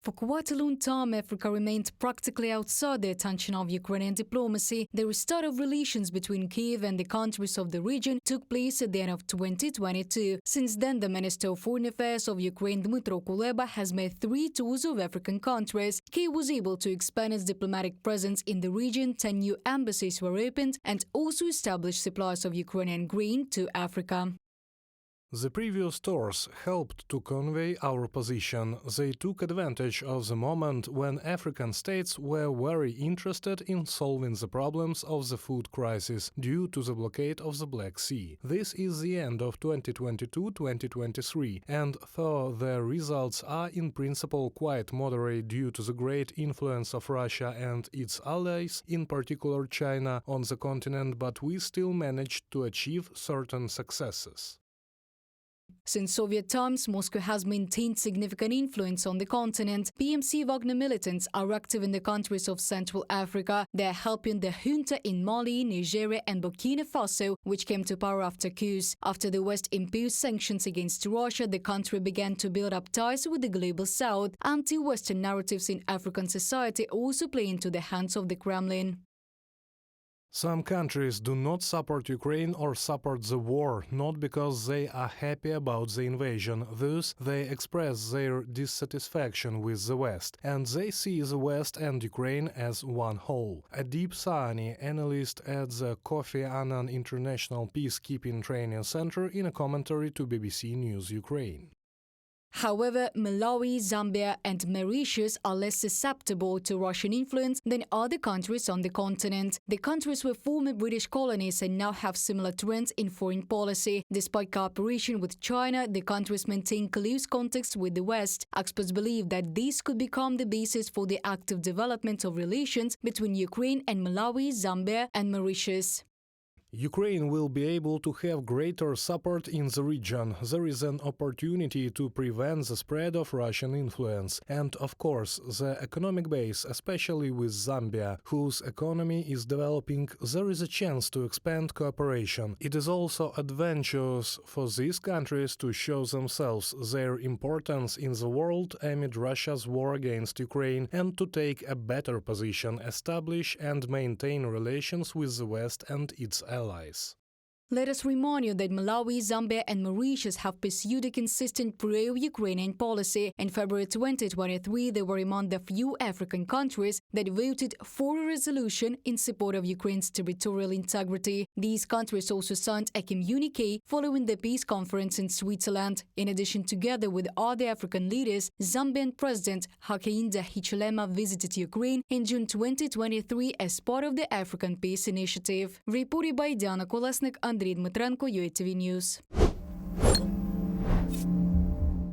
For quite a long time, Africa remained practically outside the attention of Ukrainian diplomacy. The restart of relations between Kyiv and the countries of the region took place at the end of 2022. Since then, the Minister of Foreign Affairs of Ukraine, Dmytro, Kuleba, has made 3 tours of African countries. Kyiv was able to expand its diplomatic presence in the region, 10 new embassies were opened, and also established supplies of Ukrainian grain to Africa. The previous tours helped to convey our position. They took advantage of the moment when African states were very interested in solving the problems of the food crisis due to the blockade of the Black Sea. This is the end of 2022-2023, and though the results are in principle quite moderate due to the great influence of Russia and its allies, in particular China, on the continent, but we still managed to achieve certain successes. Since Soviet times, Moscow has maintained significant influence on the continent. PMC Wagner militants are active in the countries of Central Africa. They are helping the junta in Mali, Nigeria and Burkina Faso, which came to power after coups. After the West imposed sanctions against Russia, the country began to build up ties with the global south. Anti-Western narratives in African society also play into the hands of the Kremlin. Some countries do not support Ukraine or support the war, not because they are happy about the invasion. Thus, they express their dissatisfaction with the West, and they see the West and Ukraine as one whole. Adib Sani, analyst at the Kofi Annan International Peacekeeping Training Center, in a commentary to BBC News Ukraine. However, Malawi, Zambia and Mauritius are less susceptible to Russian influence than other countries on the continent. The countries were former British colonies and now have similar trends in foreign policy. Despite cooperation with China, the countries maintain close contacts with the West. Experts believe that this could become the basis for the active development of relations between Ukraine and Malawi, Zambia and Mauritius. Ukraine will be able to have greater support in the region. There is an opportunity to prevent the spread of Russian influence. And, of course, the economic base, especially with Zambia, whose economy is developing, there is a chance to expand cooperation. It is also advantageous for these countries to show themselves their importance in the world amid Russia's war against Ukraine and to take a better position, establish and maintain relations with the West and its allies. Let us remind you that Malawi, Zambia and Mauritius have pursued a consistent pro-Ukrainian policy. In February 2023, they were among the few African countries that voted for a resolution in support of Ukraine's territorial integrity. These countries also signed a communique following the peace conference in Switzerland. In addition, together with other African leaders, Zambian President Hakainde Hichilema visited Ukraine in June 2023 as part of the African Peace Initiative. Reported by Diana Kolesnik, Dmytrenko, UATV News.